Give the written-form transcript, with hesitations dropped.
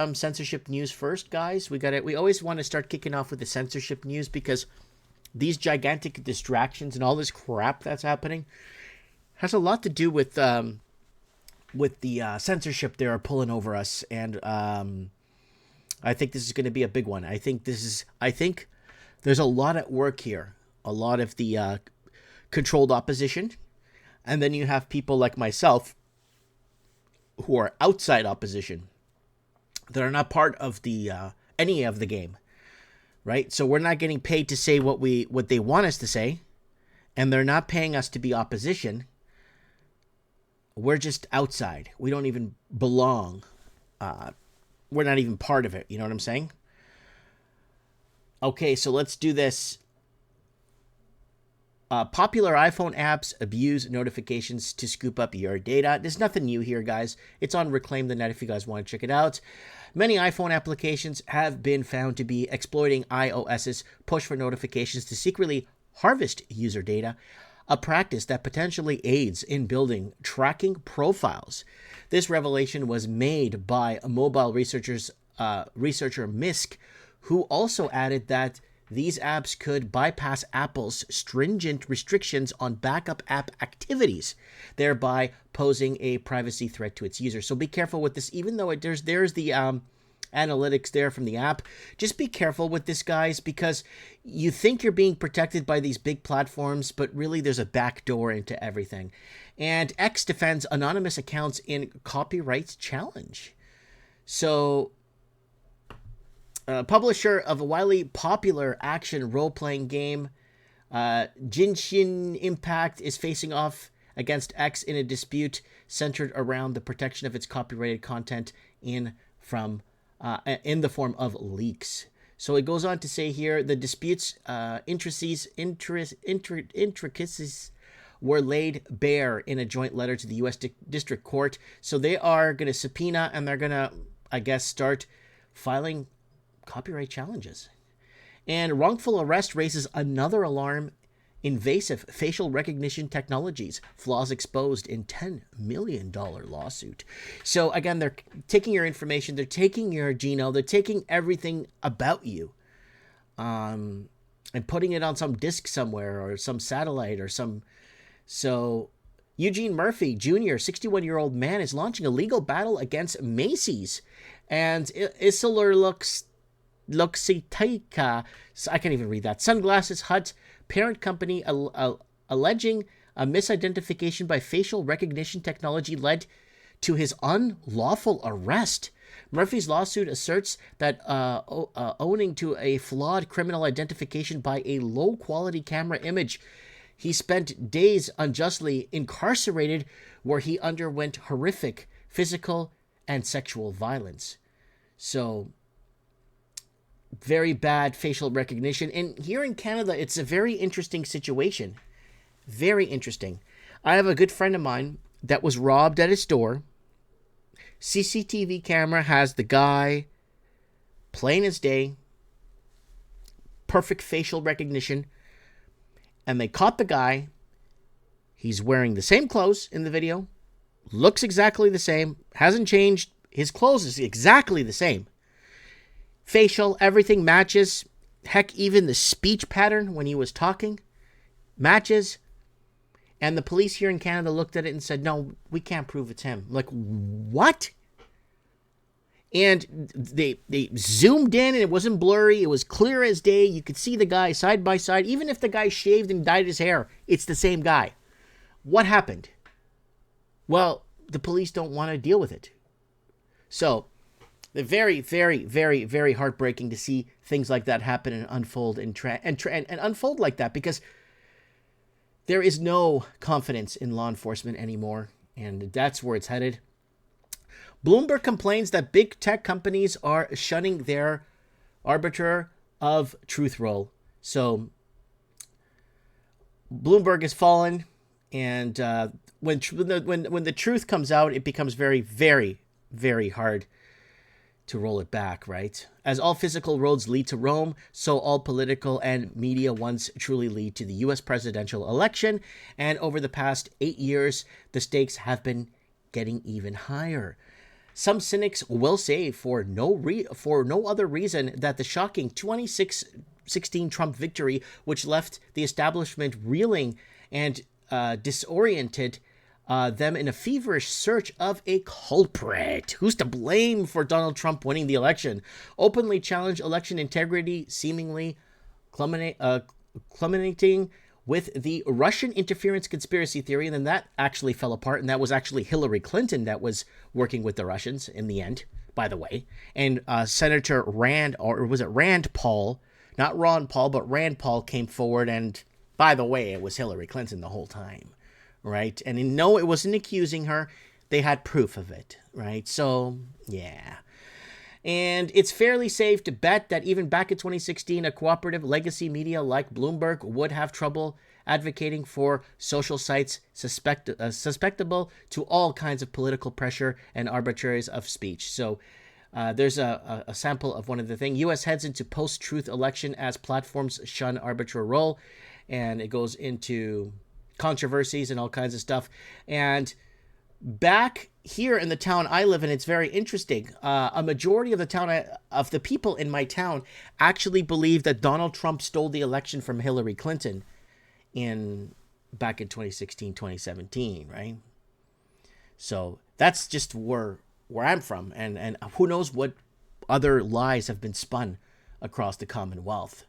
Censorship news first, guys. We always want to start kicking off with the censorship news because these gigantic distractions and all this crap that's happening has a lot to do with the censorship they are pulling over us, and I think this is going to be a big one. I think there's a lot at work here. A lot of the controlled opposition, and then you have people like myself who are outside opposition that are not part of the any of the game, right? So we're not getting paid to say what they want us to say, and they're not paying us to be opposition. We're just outside. We don't even belong. We're not even part of it. You know what I'm saying? Okay, so let's do this. Popular iPhone apps abuse notifications to scoop up your data. There's nothing new here, guys. It's on Reclaim the Net if you guys want to check it out. Many iPhone applications have been found to be exploiting iOS's push for notifications to secretly harvest user data, a practice that potentially aids in building tracking profiles. This revelation was made by a mobile researcher Misk, who also added that these apps could bypass Apple's stringent restrictions on backup app activities, thereby posing a privacy threat to its users. So be careful with this. Even though there's the analytics there from the app, just be careful with this, guys, because you think you're being protected by these big platforms, but really there's a backdoor into everything. And X defends anonymous accounts in copyright challenge. So publisher of a widely popular action role-playing game, Genshin Impact, is facing off against X in a dispute centered around the protection of its copyrighted content in the form of leaks. So it goes on to say here, the dispute's intricacies were laid bare in a joint letter to the U.S. District Court. So they are going to subpoena, and they're going to, I guess, start filing copyright challenges. And wrongful arrest raises another alarm. Invasive facial recognition technologies, flaws exposed in $10 million lawsuit. So again, they're taking your information, they're taking your genome, they're taking everything about you, and putting it on some disk somewhere or some satellite or some. So Eugene Murphy Jr., 61-year-old man, is launching a legal battle against Macy's and Isilur Luxitica, I can't even read that, Sunglasses Hut parent company, alleging a misidentification by facial recognition technology led to his unlawful arrest. Murphy's lawsuit asserts that owing to a flawed criminal identification by a low-quality camera image, he spent days unjustly incarcerated where he underwent horrific physical and sexual violence. So very bad facial recognition. And here in Canada, it's a very interesting situation. Very interesting. I have a good friend of mine that was robbed at his store. CCTV camera has the guy plain as day. Perfect facial recognition. And they caught the guy. He's wearing the same clothes in the video. Looks exactly the same. Hasn't changed. His clothes is exactly the same. Facial, everything matches. Heck, even the speech pattern when he was talking matches. And the police here in Canada looked at it and said, no, we can't prove it's him. Like, what? And they zoomed in and it wasn't blurry. It was clear as day. You could see the guy side by side. Even if the guy shaved and dyed his hair, it's the same guy. What happened? Well, the police don't want to deal with it. So they're very, very, very, very heartbreaking to see things like that happen and unfold and unfold like that, because there is no confidence in law enforcement anymore, and that's where it's headed. Bloomberg complains that big tech companies are shunning their arbiter of truth role. So Bloomberg has fallen, and when the truth comes out, it becomes very, very, very hard to roll it back, right? As all physical roads lead to Rome, so all political and media ones truly lead to the U.S. presidential election. And over the past 8 years, the stakes have been getting even higher. Some cynics will say for no other reason that the shocking 2016 Trump victory, which left the establishment reeling and disoriented them in a feverish search of a culprit. Who's to blame for Donald Trump winning the election? Openly challenged election integrity, seemingly culminating with the Russian interference conspiracy theory, and then that actually fell apart, and that was actually Hillary Clinton that was working with the Russians in the end, by the way. And Senator Rand, or was it Rand Paul, not Ron Paul, but Rand Paul came forward, and by the way, it was Hillary Clinton the whole time, right? And no, it wasn't accusing her. They had proof of it, right? So, yeah. And it's fairly safe to bet that even back in 2016, a cooperative legacy media like Bloomberg would have trouble advocating for social sites susceptible to all kinds of political pressure and arbitraries of speech. So there's a sample of one of the things. U.S. heads into post-truth election as platforms shun arbitrary role. And it goes into controversies and all kinds of stuff. And back here in the town I live in, it's very interesting. A majority of the people in my town actually believe that Donald Trump stole the election from Hillary Clinton back in 2016, 2017, right? So that's just where I'm from, and who knows what other lies have been spun across the Commonwealth.